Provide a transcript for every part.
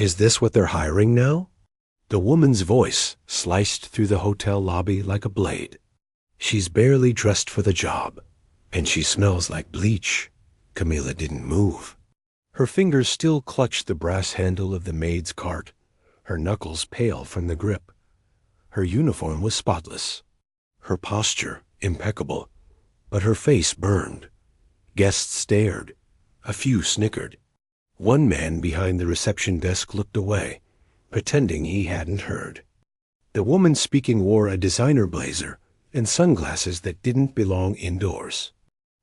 Is this what they're hiring now? The woman's voice sliced through the hotel lobby like a blade. She's barely dressed for the job, and she smells like bleach. Camilla didn't move. Her fingers still clutched the brass handle of the maid's cart, her knuckles pale from the grip. Her uniform was spotless, her posture impeccable, but her face burned. Guests stared. A few snickered. One man behind the reception desk looked away, pretending he hadn't heard. The woman speaking wore a designer blazer and sunglasses that didn't belong indoors.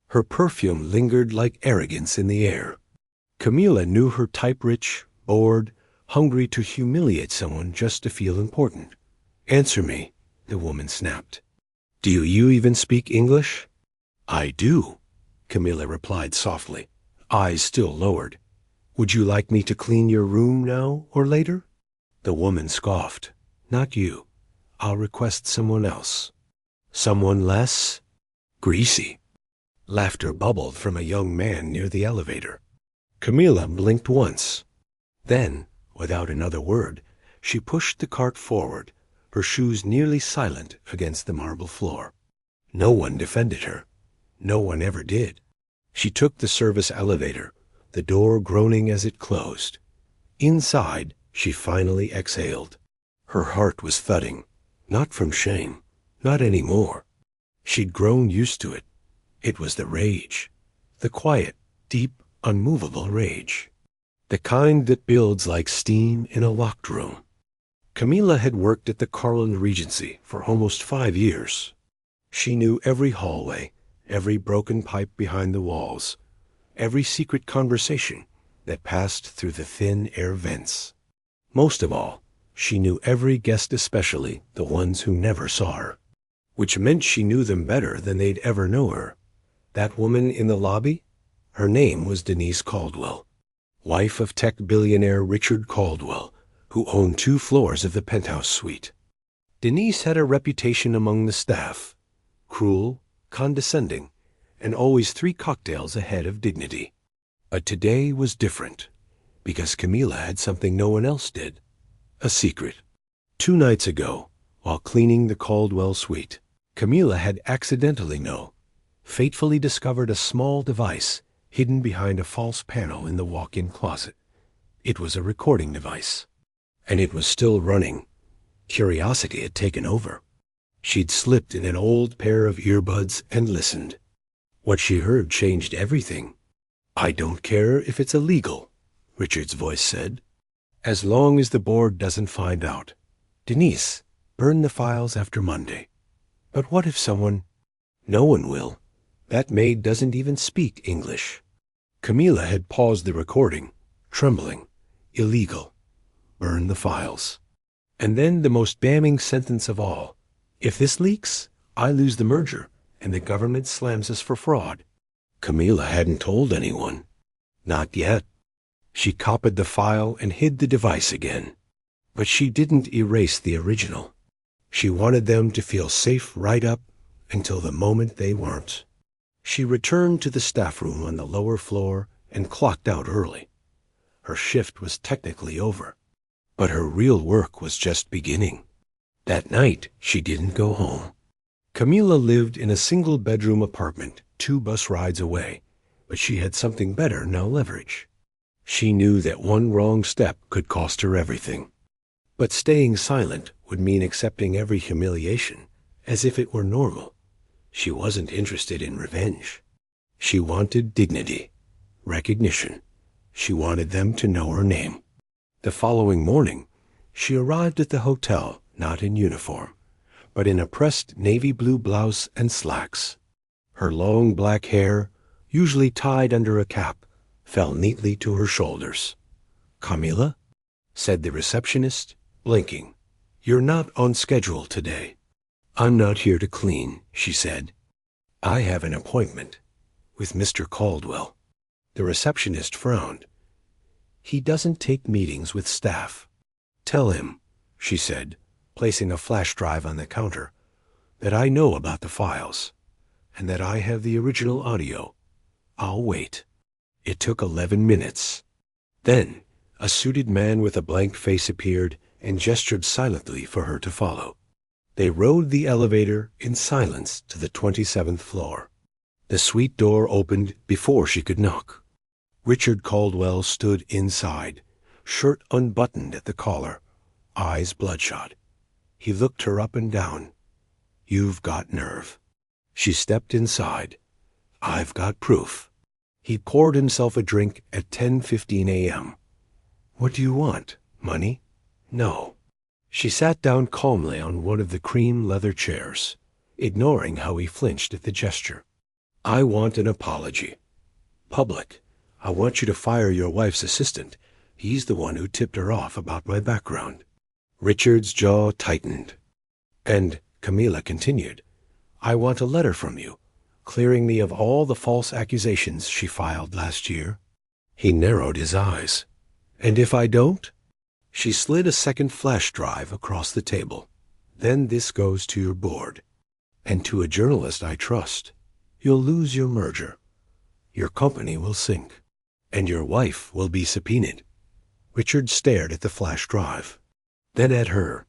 Her perfume lingered like arrogance in the air. Camilla knew her type, rich, bored, hungry to humiliate someone just to feel important. Answer me, the woman snapped. Do you even speak English? I do, Camilla replied softly, eyes still lowered. Would you like me to clean your room now or later? The woman scoffed. Not you. I'll request someone else. Someone less greasy. Laughter bubbled from a young man near the elevator. Camilla blinked once. Then, without another word, she pushed the cart forward, her shoes nearly silent against the marble floor. No one defended her. No one ever did. She took the service elevator, the door groaning as it closed. Inside, she finally exhaled. Her heart was thudding, not from shame, not anymore. She'd grown used to it. It was the rage, the quiet, deep, unmovable rage, the kind that builds like steam in a locked room. Camilla had worked at the Carlin Regency for almost 5 years. She knew every hallway, every broken pipe behind the walls, every secret conversation that passed through the thin air vents. Most of all, she knew every guest, especially the ones who never saw her, which meant she knew them better than they'd ever know her. That woman in the lobby? Her name was Denise Caldwell, wife of tech billionaire Richard Caldwell, who owned 2 floors of the penthouse suite. Denise had a reputation among the staff, cruel, condescending, and always 3 cocktails ahead of dignity. But today was different, because Camilla had something no one else did. A secret. 2 nights ago, while cleaning the Caldwell suite, Camilla had accidentally fatefully discovered a small device hidden behind a false panel in the walk-in closet. It was a recording device, and it was still running. Curiosity had taken over. She'd slipped in an old pair of earbuds and listened. What she heard changed everything. I don't care if it's illegal, Richard's voice said, as long as the board doesn't find out. Denise, burn the files after Monday. But what if someone... No one will. That maid doesn't even speak English. Camilla had paused the recording, trembling. Illegal. Burn the files. And then the most damning sentence of all. If this leaks, I lose the merger, and the government slams us for fraud. Camilla hadn't told anyone. Not yet. She copied the file and hid the device again. But she didn't erase the original. She wanted them to feel safe right up until the moment they weren't. She returned to the staff room on the lower floor and clocked out early. Her shift was technically over, but her real work was just beginning. That night, she didn't go home. Camilla lived in a single-bedroom apartment 2 bus rides away, but she had something better now: leverage. She knew that one wrong step could cost her everything. But staying silent would mean accepting every humiliation as if it were normal. She wasn't interested in revenge. She wanted dignity, recognition. She wanted them to know her name. The following morning, she arrived at the hotel not in uniform, but in a pressed navy blue blouse and slacks. Her long black hair, usually tied under a cap, fell neatly to her shoulders. "Camilla?" said the receptionist, blinking. "You're not on schedule today." "I'm not here to clean," she said. "I have an appointment with Mr. Caldwell." The receptionist frowned. "He doesn't take meetings with staff." "Tell him," she said, placing a flash drive on the counter, "that I know about the files, and that I have the original audio. I'll wait." It took 11 minutes. Then, A suited man with a blank face appeared and gestured silently for her to follow. They rode the elevator in silence to the 27th floor. The suite door opened before she could knock. Richard Caldwell stood inside, shirt unbuttoned at the collar, eyes bloodshot. He looked her up and down. "You've got nerve." She stepped inside. "I've got proof." He poured himself a drink at 10:15 a.m. "What do you want? Money?" "No." She sat down calmly on one of the cream leather chairs, ignoring how he flinched at the gesture. "I want an apology. Public. I want you to fire your wife's assistant. He's the one who tipped her off about my background." Richard's jaw tightened. "And," Camilla continued, "I want a letter from you, clearing me of all the false accusations she filed last year." He narrowed his eyes. "And if I don't?" She slid a second flash drive across the table. "Then this goes to your board. And to a journalist I trust. You'll lose your merger. Your company will sink. And your wife will be subpoenaed." Richard stared at the flash drive, then at her.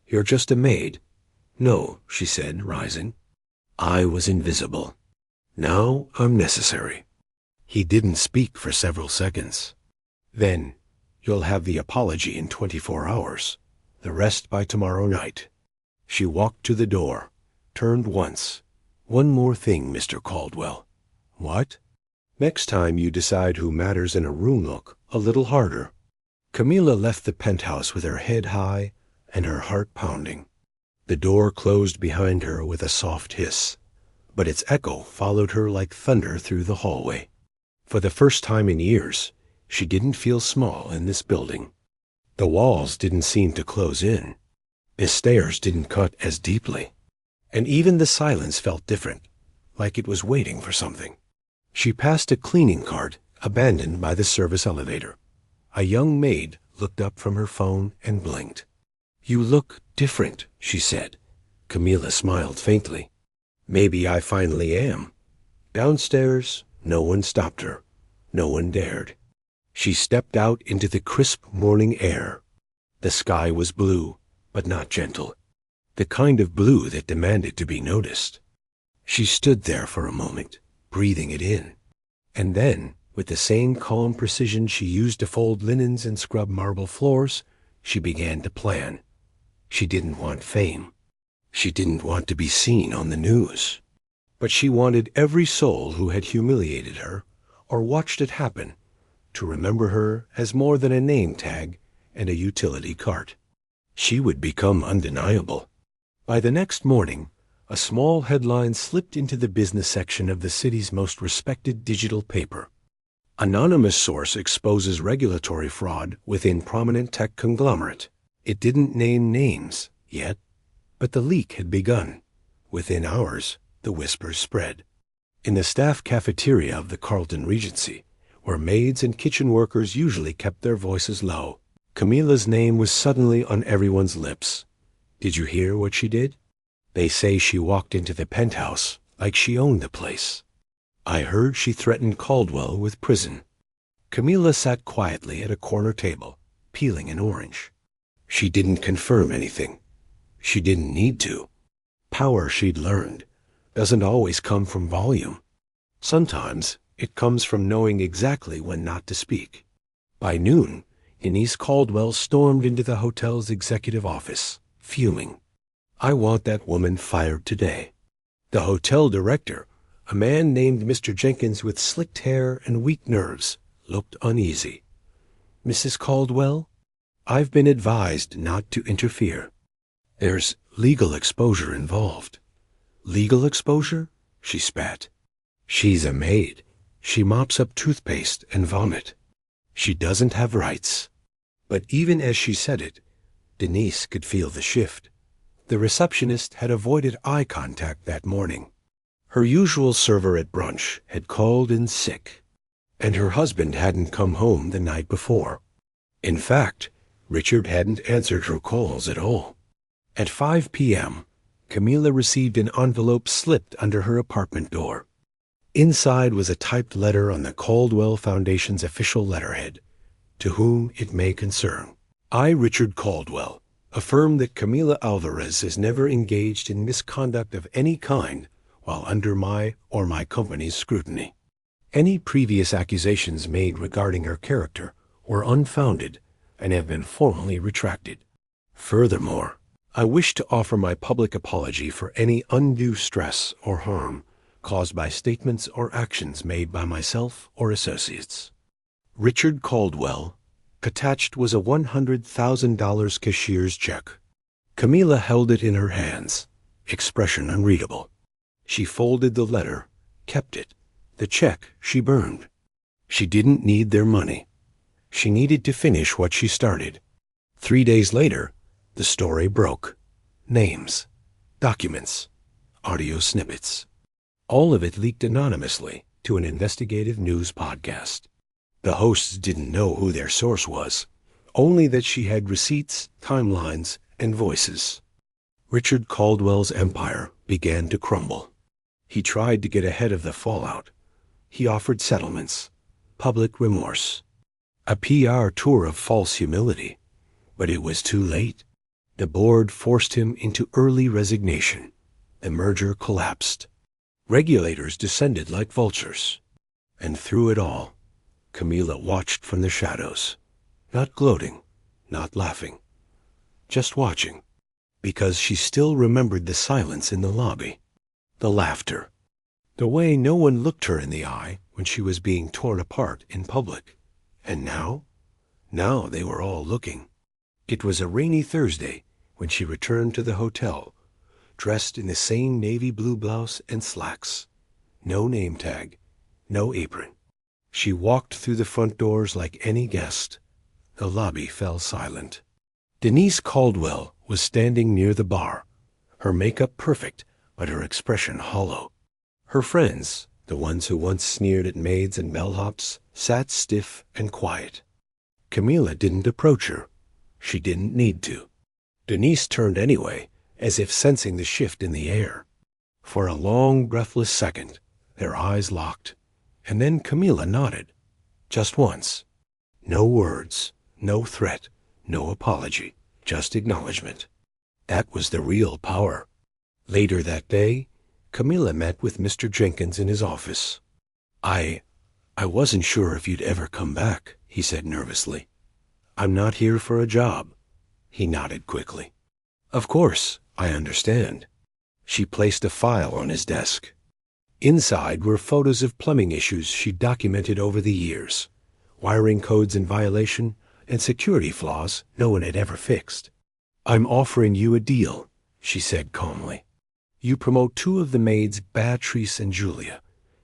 "You're just a maid." "No," she said, rising. "I was invisible. Now I'm necessary." He didn't speak for several seconds. "Then you'll have the apology in 24 hours. The rest by tomorrow night." She walked to the door, turned once. "One more thing, Mr. Caldwell." "What?" "Next time you decide who matters in a room, look a little harder." Camilla left the penthouse with her head high and her heart pounding. The door closed behind her with a soft hiss, but its echo followed her like thunder through the hallway. For the first time in years, she didn't feel small in this building. The walls didn't seem to close in. The stairs didn't cut as deeply. And even the silence felt different, like it was waiting for something. She passed a cleaning cart abandoned by the service elevator. A young maid looked up from her phone and blinked. "You look different," she said. Camilla smiled faintly. "Maybe I finally am." Downstairs, no one stopped her. No one dared. She stepped out into the crisp morning air. The sky was blue, but not gentle. The kind of blue that demanded to be noticed. She stood there for a moment, breathing it in. And then, with the same calm precision she used to fold linens and scrub marble floors, she began to plan. She didn't want fame. She didn't want to be seen on the news. But she wanted every soul who had humiliated her, or watched it happen, to remember her as more than a name tag and a utility cart. She would become undeniable. By the next morning, a small headline slipped into the business section of the city's most respected digital paper. "Anonymous source exposes regulatory fraud within prominent tech conglomerate." It didn't name names yet, but the leak had begun. Within hours, the whispers spread. In the staff cafeteria of the Carlton Regency, where maids and kitchen workers usually kept their voices low, Camilla's name was suddenly on everyone's lips. "Did you hear what she did? They say she walked into the penthouse like she owned the place. I heard she threatened Caldwell with prison." Camilla sat quietly at a corner table, peeling an orange. She didn't confirm anything. She didn't need to. Power, she'd learned, doesn't always come from volume. Sometimes it comes from knowing exactly when not to speak. By noon, Denise Caldwell stormed into the hotel's executive office, fuming. "I want that woman fired today." The hotel director, a man named Mr. Jenkins with slicked hair and weak nerves, looked uneasy. "Mrs. Caldwell, I've been advised not to interfere. There's legal exposure involved." "Legal exposure?" she spat. "She's a maid. She mops up toothpaste and vomit. She doesn't have rights." But even as she said it, Denise could feel the shift. The receptionist had avoided eye contact that morning. Her usual server at brunch had called in sick, and her husband hadn't come home the night before. In fact, Richard hadn't answered her calls at all. At 5 p.m., Camilla received an envelope slipped under her apartment door. Inside was a typed letter on the Caldwell Foundation's official letterhead. to whom it may concern. I, Richard Caldwell, affirm that Camila Alvarez is never engaged in misconduct of any kind while under my or my company's scrutiny. Any previous accusations made regarding her character were unfounded and have been formally retracted. Furthermore, I wish to offer my public apology for any undue stress or harm caused by statements or actions made by myself or associates. Richard Caldwell. Attached was a $100,000 cashier's check. Camila held it in her hands, expression unreadable. She folded the letter, kept it. The check she burned. She didn't need their money. She needed to finish what she started. 3 days later, the story broke. Names, documents, audio snippets. All of it leaked anonymously to an investigative news podcast. The hosts didn't know who their source was, only that she had receipts, timelines, and voices. Richard Caldwell's empire began to crumble. He tried to get ahead of the fallout. He offered settlements, public remorse, a PR tour of false humility, but it was too late. The board forced him into early resignation. The merger collapsed. Regulators descended like vultures. And through it all, Camila watched from the shadows, not gloating, not laughing, just watching, because she still remembered the silence in the lobby, the laughter, the way no one looked her in the eye when she was being torn apart in public. And now they were all looking. It was a rainy Thursday when she returned to the hotel, dressed in the same navy blue blouse and slacks. No name tag, no apron. She walked through the front doors like any guest. The lobby fell silent. Denise Caldwell was standing near the bar, her makeup perfect, but her expression hollow. Her friends, the ones who once sneered at maids and bellhops, sat stiff and quiet. Camila didn't approach her. She didn't need to. Denise turned anyway, as if sensing the shift in the air. For a long, breathless second, their eyes locked, and then Camila nodded. Just once. No words, no threat, no apology, just acknowledgement. That was the real power. Later that day, Camila met with Mr. Jenkins in his office. I wasn't sure if you'd ever come back, he said nervously. I'm not here for a job. He nodded quickly. Of course, I understand. She placed a file on his desk. Inside were photos of plumbing issues she'd documented over the years, wiring codes in violation, and security flaws no one had ever fixed. I'm offering you a deal, she said calmly. You promote 2 of the maids, Beatrice and Julia.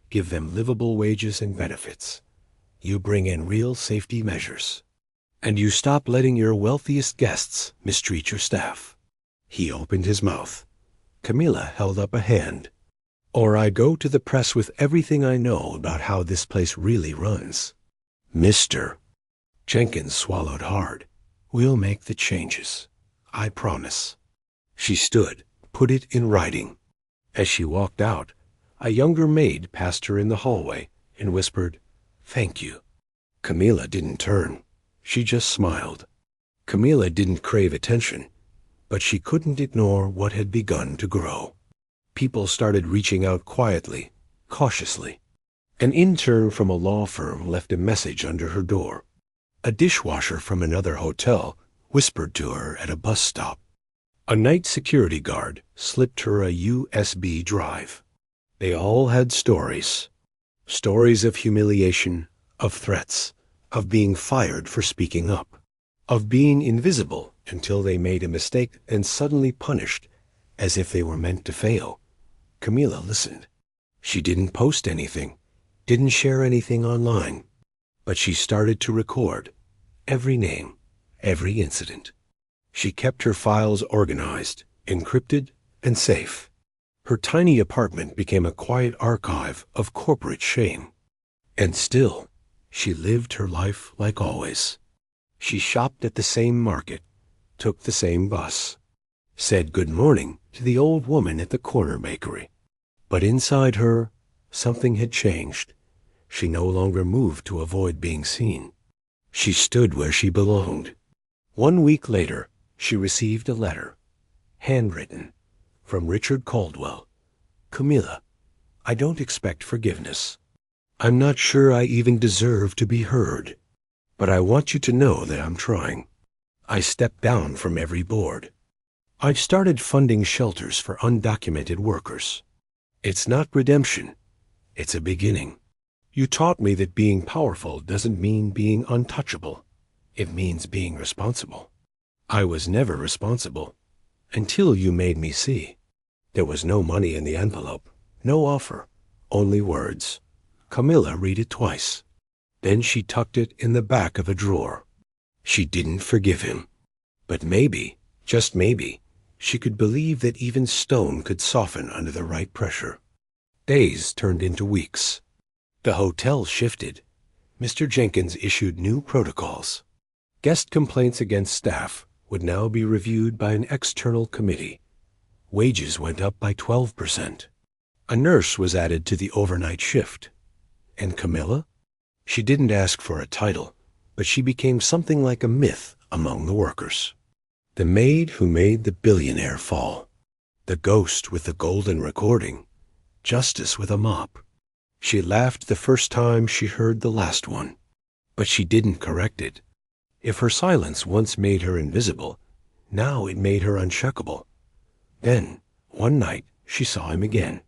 Give them livable wages and benefits. You bring in real safety measures. And you stop letting your wealthiest guests mistreat your staff. He opened his mouth. Camila held up a hand. Or I go to the press with everything I know about how this place really runs. Mr. Jenkins swallowed hard. We'll make the changes. I promise. She stood, put it in writing. As she walked out, a younger maid passed her in the hallway and whispered, Thank you. Camila didn't turn. She just smiled. Camila didn't crave attention, but she couldn't ignore what had begun to grow. People started reaching out quietly, cautiously. An intern from a law firm left a message under her door. A dishwasher from another hotel whispered to her at a bus stop. A night security guard slipped her a USB drive. They all had stories. Stories of humiliation, of threats, of being fired for speaking up, of being invisible until they made a mistake and suddenly punished as if they were meant to fail. Camila listened. She didn't post anything, didn't share anything online, but she started to record every name, every incident. She kept her files organized, encrypted, and safe. Her tiny apartment became a quiet archive of corporate shame. And still, she lived her life like always. She shopped at the same market, took the same bus, said good morning to the old woman at the corner bakery. But inside her, something had changed. She no longer moved to avoid being seen. She stood where she belonged. 1 week later, she received a letter, handwritten, from Richard Caldwell. Camilla, I don't expect forgiveness. I'm not sure I even deserve to be heard. But I want you to know that I'm trying. I stepped down from every board. I've started funding shelters for undocumented workers. It's not redemption. It's a beginning. You taught me that being powerful doesn't mean being untouchable. It means being responsible. I was never responsible until you made me see. There was no money in the envelope, no offer, only words. Camilla read it twice. Then she tucked it in the back of a drawer. She didn't forgive him. But maybe, just maybe, she could believe that even stone could soften under the right pressure. Days turned into weeks. The hotel shifted. Mr. Jenkins issued new protocols. Guest complaints against staff would now be reviewed by an external committee. Wages went up by 12%. A nurse was added to the overnight shift. And Camilla? She didn't ask for a title, but she became something like a myth among the workers. The maid who made the billionaire fall. The ghost with the golden recording. Justice with a mop. She laughed the first time she heard the last one, but she didn't correct it. If her silence once made her invisible, now it made her uncheckable. Then, one night, she saw him again.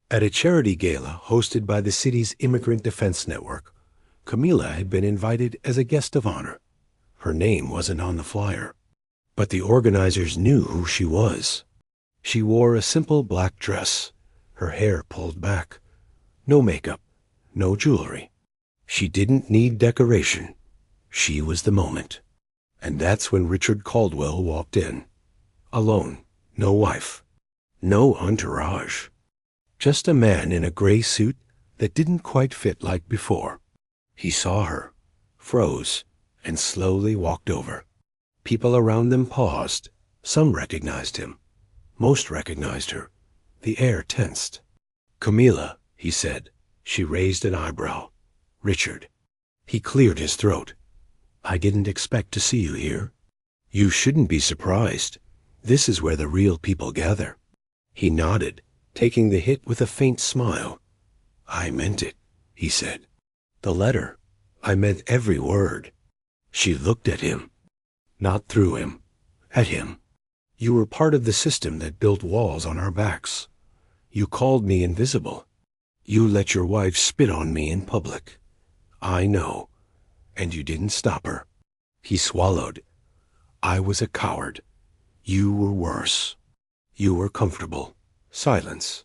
At a charity gala hosted by the city's Immigrant Defense Network, Camilla had been invited as a guest of honor. Her name wasn't on the flyer, but the organizers knew who she was. She wore a simple black dress, her hair pulled back. No makeup, no jewelry. She didn't need decoration. She was the moment. And that's when Richard Caldwell walked in. Alone, no wife, no entourage. Just a man in a gray suit that didn't quite fit like before. He saw her, froze, and slowly walked over. People around them paused. Some recognized him. Most recognized her. The air tensed. Camilla, he said. She raised an eyebrow. Richard. He cleared his throat. I didn't expect to see you here. You shouldn't be surprised. This is where the real people gather. He nodded, taking the hit with a faint smile. I meant it, he said. The letter. I meant every word. She looked at him. Not through him. At him. You were part of the system that built walls on our backs. You called me invisible. You let your wife spit on me in public. I know. And you didn't stop her. He swallowed. I was a coward. You were worse. You were comfortable. Silence.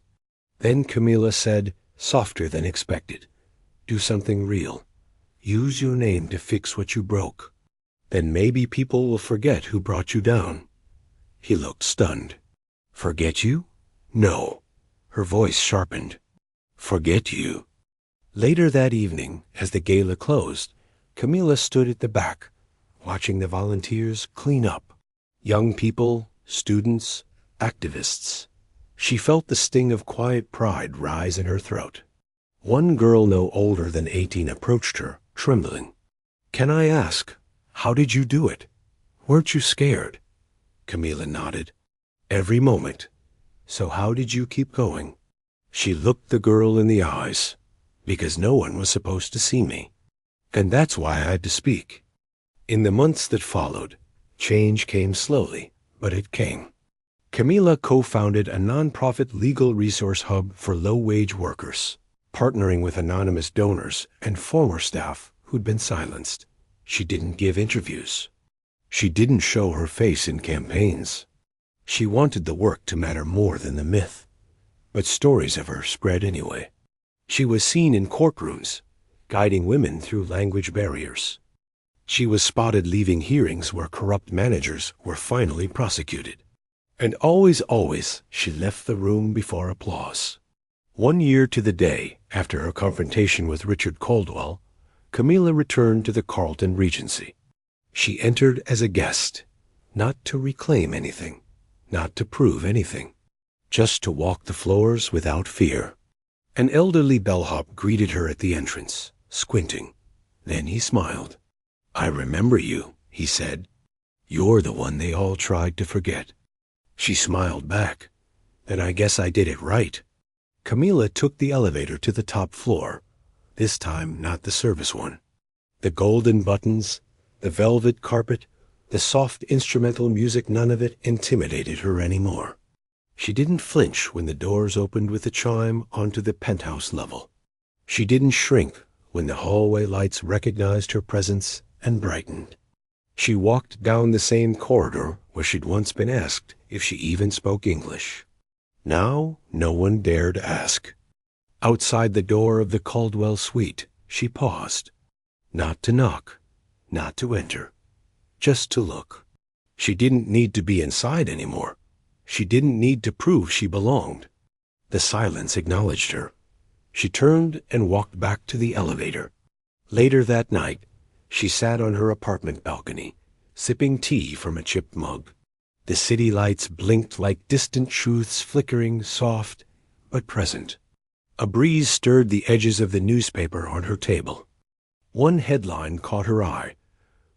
Then Camilla said, softer than expected, do something real. Use your name to fix what you broke. Then maybe people will forget who brought you down. He looked stunned. Forget you? No. Her voice sharpened. Forget you. Later that evening, as the gala closed, Camilla stood at the back, watching the volunteers clean up. Young people, students, activists. She felt the sting of quiet pride rise in her throat. One girl no older than 18 approached her, trembling. Can I ask, how did you do it? Weren't you scared? Camilla nodded. Every moment. So how did you keep going? She looked the girl in the eyes, because no one was supposed to see me. And that's why I had to speak. In the months that followed, change came slowly, but it came. Camilla co-founded a nonprofit legal resource hub for low-wage workers, partnering with anonymous donors and former staff who'd been silenced. She didn't give interviews. She didn't show her face in campaigns. She wanted the work to matter more than the myth. But stories of her spread anyway. She was seen in courtrooms, guiding women through language barriers. She was spotted leaving hearings where corrupt managers were finally prosecuted. And always, she left the room before applause. 1 year to the day after her confrontation with Richard Caldwell, Camilla returned to the Carlton Regency. She entered as a guest, not to reclaim anything, not to prove anything, just to walk the floors without fear. An elderly bellhop greeted her at the entrance, squinting. Then he smiled. I remember you, he said. You're the one they all tried to forget. She smiled back. Then I guess I did it right. Camila took the elevator to the top floor, this time not the service one. The golden buttons, the velvet carpet, the soft instrumental music, none of it intimidated her anymore. She didn't flinch when the doors opened with a chime onto the penthouse level. She didn't shrink when the hallway lights recognized her presence and brightened. She walked down the same corridor where she'd once been asked if she even spoke English. Now no one dared ask. Outside the door of the Caldwell suite, she paused. Not to knock, not to enter, just to look. She didn't need to be inside anymore. She didn't need to prove she belonged. The silence acknowledged her. She turned and walked back to the elevator. Later that night, she sat on her apartment balcony, sipping tea from a chipped mug. The city lights blinked like distant truths, flickering, soft, but present. A breeze stirred the edges of the newspaper on her table. One headline caught her eye.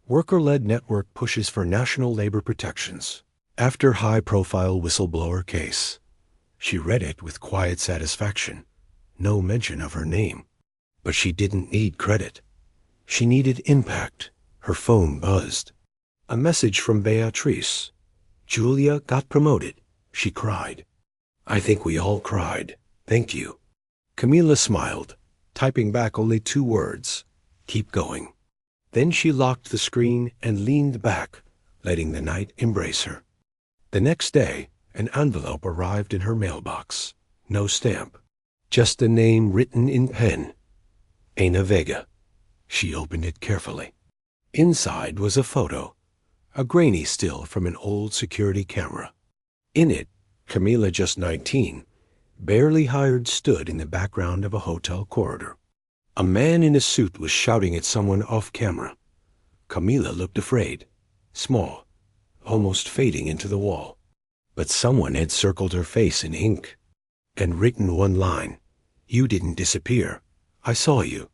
Worker-led network pushes for national labor protections after high-profile whistleblower case. She read it with quiet satisfaction. No mention of her name. But she didn't need credit. She needed impact. Her phone buzzed. A message from Beatrice. Julia got promoted, she cried. I think we all cried. Thank you. Camila smiled, typing back only 2 words. Keep going. Then she locked the screen and leaned back, letting the night embrace her. The next day, an envelope arrived in her mailbox. No stamp. Just a name written in pen. Ana Vega. She opened it carefully. Inside was a photo. A grainy still from an old security camera. In it, Camila, just 19, barely hired, stood in the background of a hotel corridor. A man in a suit was shouting at someone off camera. Camila looked afraid, small, almost fading into the wall. But someone had circled her face in ink and written one line. You didn't disappear. I saw you.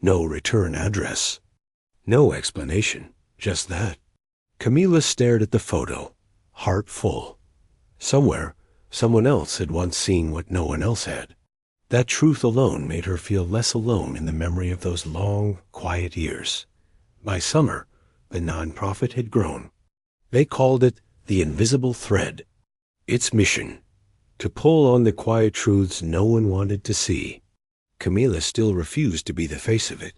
No return address. No explanation, just that. Camila stared at the photo, heart full. Somewhere, someone else had once seen what no one else had. That truth alone made her feel less alone in the memory of those long, quiet years. By summer, the nonprofit had grown. They called it the Invisible Thread. Its mission, to pull on the quiet truths no one wanted to see. Camila still refused to be the face of it.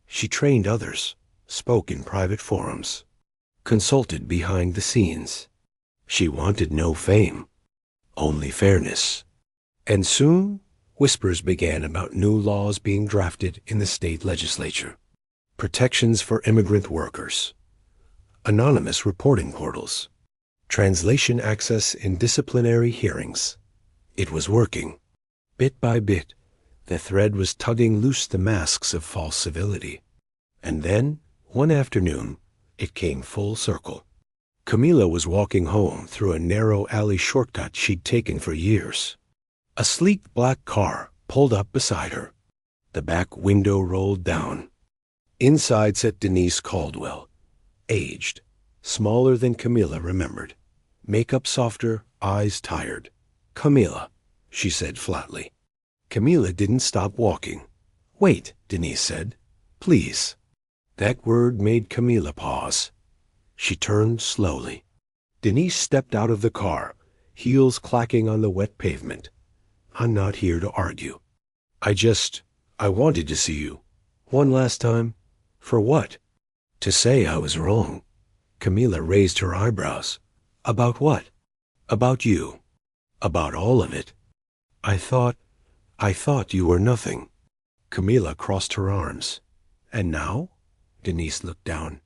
She trained others, spoke in private forums, consulted behind the scenes. She wanted no fame, only fairness. And soon, whispers began about new laws being drafted in the state legislature. Protections for immigrant workers. Anonymous reporting portals. Translation access in disciplinary hearings. It was working. Bit by bit, the thread was tugging loose the masks of false civility. And then, one afternoon, it came full circle. Camila was walking home through a narrow alley shortcut she'd taken for years. A sleek black car pulled up beside her. The back window rolled down. Inside sat Denise Caldwell, aged, smaller than Camila remembered. Makeup softer, eyes tired. Camila, she said flatly. Camila didn't stop walking. Wait, Denise said. Please. That word made Camila pause. She turned slowly. Denise stepped out of the car, heels clacking on the wet pavement. I'm not here to argue. I wanted to see you. One last time. For what? To say I was wrong. Camila raised her eyebrows. About what? About you. About all of it. I thought you were nothing. Camila crossed her arms. And now? Denise looked down.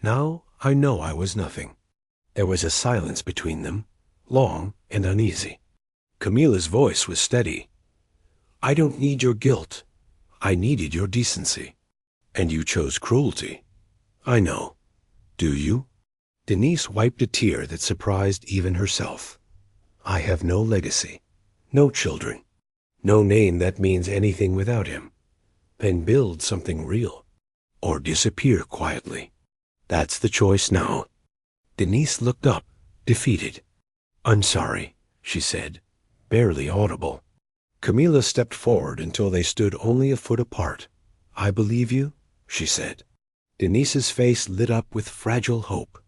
Now I know I was nothing. There was a silence between them, long and uneasy. Camila's voice was steady. I don't need your guilt. I needed your decency. And you chose cruelty. I know. Do you? Denise wiped a tear that surprised even herself. I have no legacy, no children, no name that means anything without him. Then build something real, or disappear quietly. That's the choice now. Denise looked up, defeated. I'm sorry, she said, barely audible. Camilla stepped forward until they stood only a foot apart. I believe you, she said. Denise's face lit up with fragile hope.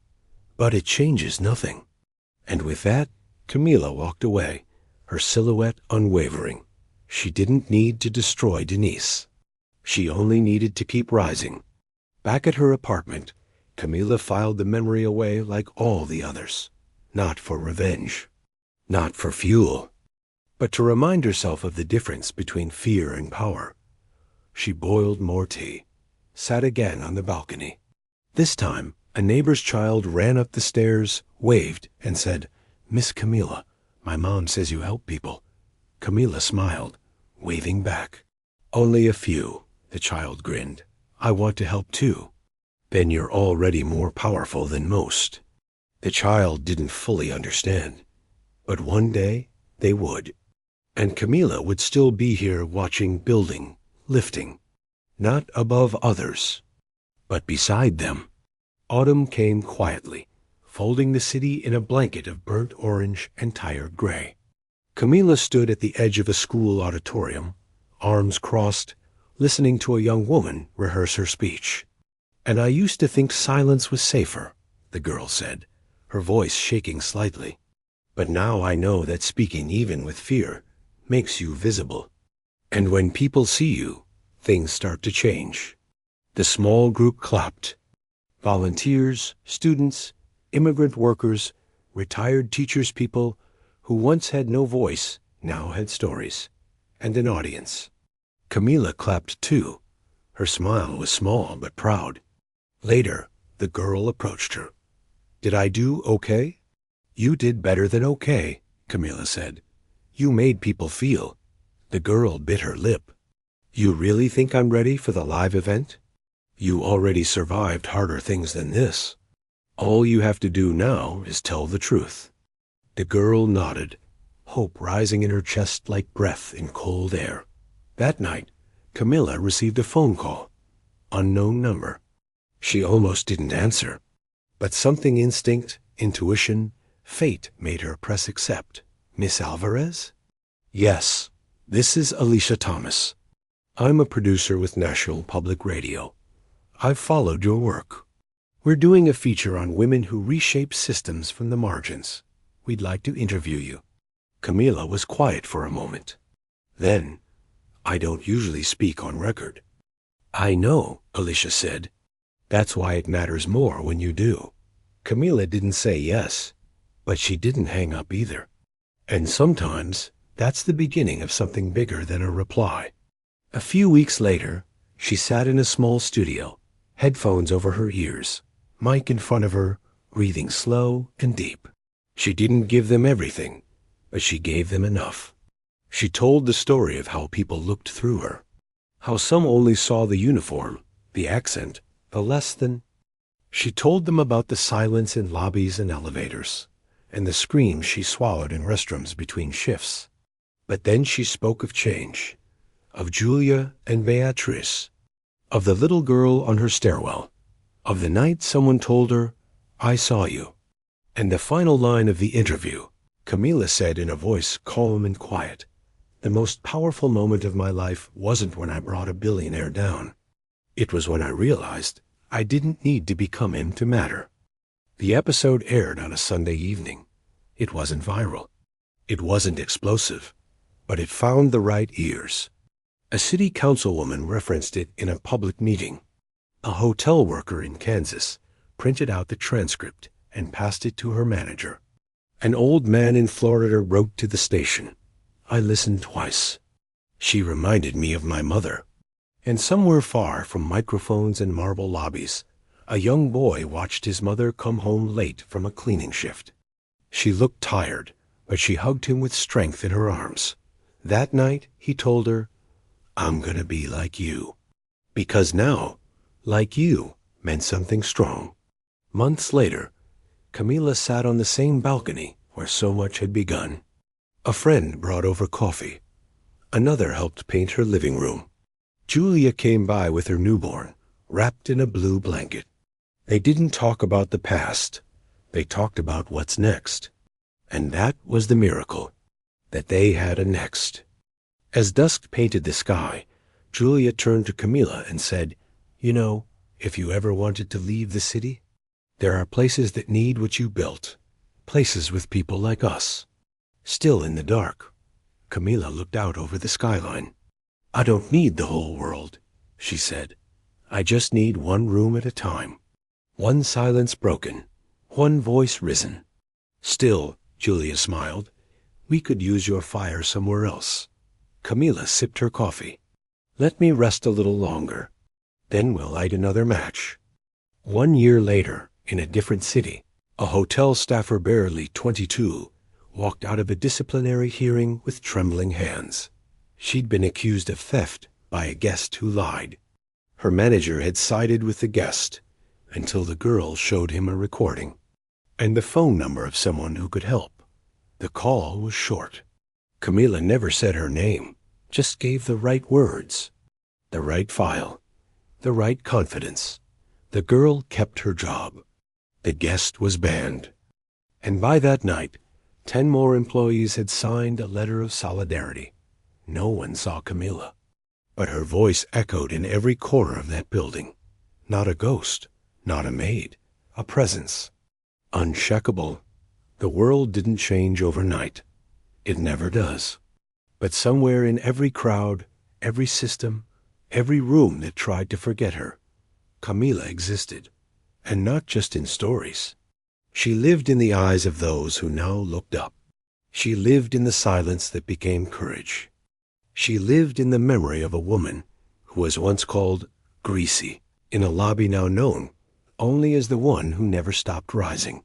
But it changes nothing. And with that, Camilla walked away, her silhouette unwavering. She didn't need to destroy Denise. She only needed to keep rising. Back at her apartment, Camilla filed the memory away like all the others. Not for revenge. Not for fuel. But to remind herself of the difference between fear and power. She boiled more tea, sat again on the balcony. This time, a neighbor's child ran up the stairs, waved, and said, Miss Camilla, my mom says you help people. Camilla smiled, waving back. Only a few, the child grinned. I want to help too. Then you're already more powerful than most. The child didn't fully understand. But one day, they would. And Camilla would still be here watching building, lifting. Not above others, but beside them. Autumn came quietly, folding the city in a blanket of burnt orange and tired gray. Camilla stood at the edge of a school auditorium, arms crossed, listening to a young woman rehearse her speech. And I used to think silence was safer, the girl said, her voice shaking slightly. But now I know that speaking even with fear makes you visible. And when people see you, things start to change. The small group clapped. Volunteers, students, immigrant workers, retired teachers, people who once had no voice now had stories, and an audience. Camilla clapped too. Her smile was small but proud. Later, the girl approached her. Did I do okay? You did better than okay, Camilla said. You made people feel. The girl bit her lip. You really think I'm ready for the live event? You already survived harder things than this. All you have to do now is tell the truth. The girl nodded, hope rising in her chest like breath in cold air. That night, Camilla received a phone call. Unknown number. She almost didn't answer. But something instinct, intuition, fate made her press accept. Miss Alvarez? Yes, this is Alicia Thomas. I'm a producer with National Public Radio. I've followed your work. We're doing a feature on women who reshape systems from the margins. We'd like to interview you. Camilla was quiet for a moment. Then, I don't usually speak on record. I know, Alicia said. That's why it matters more when you do. Camilla didn't say yes, but she didn't hang up either. And sometimes, that's the beginning of something bigger than a reply. A few weeks later, she sat in a small studio, headphones over her ears, mic in front of her, breathing slow and deep. She didn't give them everything, but she gave them enough. She told the story of how people looked through her, how some only saw the uniform, the accent, the less than. She told them about the silence in lobbies and elevators, and the screams she swallowed in restrooms between shifts. But then she spoke of change, of Julia and Beatrice, of the little girl on her stairwell, of the night someone told her, I saw you. And the final line of the interview, Camilla said in a voice calm and quiet, the most powerful moment of my life wasn't when I brought a billionaire down. It was when I realized I didn't need to become him to matter. The episode aired on a Sunday evening. It wasn't viral. It wasn't explosive, but it found the right ears. A city councilwoman referenced it in a public meeting. A hotel worker in Kansas printed out the transcript and passed it to her manager. An old man in Florida wrote to the station. I listened twice. She reminded me of my mother. And somewhere far from microphones and marble lobbies, a young boy watched his mother come home late from a cleaning shift. She looked tired, but she hugged him with strength in her arms. That night, he told her, I'm gonna be like you. Because now, like you, meant something strong. Months later, Camilla sat on the same balcony where so much had begun. A friend brought over coffee. Another helped paint her living room. Julia came by with her newborn, wrapped in a blue blanket. They didn't talk about the past. They talked about what's next. And that was the miracle, that they had a next. As dusk painted the sky, Julia turned to Camilla and said, "You know, if you ever wanted to leave the city, there are places that need what you built, places with people like us." Still in the dark, Camilla looked out over the skyline. "I don't need the whole world," she said. "I just need one room at a time. One silence broken, one voice risen." "Still," Julia smiled, "we could use your fire somewhere else." Camilla sipped her coffee. "Let me rest a little longer. Then we'll light another match." 1 year later, in a different city, a hotel staffer barely 22 walked out of a disciplinary hearing with trembling hands. She'd been accused of theft by a guest who lied. Her manager had sided with the guest until the girl showed him a recording and the phone number of someone who could help. The call was short. Camilla never said her name, just gave the right words, the right file, the right confidence. The girl kept her job. The guest was banned. And by that night, 10 more employees had signed a letter of solidarity. No one saw Camilla, but her voice echoed in every corner of that building. Not a ghost, not a maid, a presence. Unshakable. The world didn't change overnight. It never does. But somewhere in every crowd, every system, every room that tried to forget her, Camilla existed. And not just in stories. She lived in the eyes of those who now looked up. She lived in the silence that became courage. She lived in the memory of a woman who was once called Greasy, in a lobby now known only as the one who never stopped rising.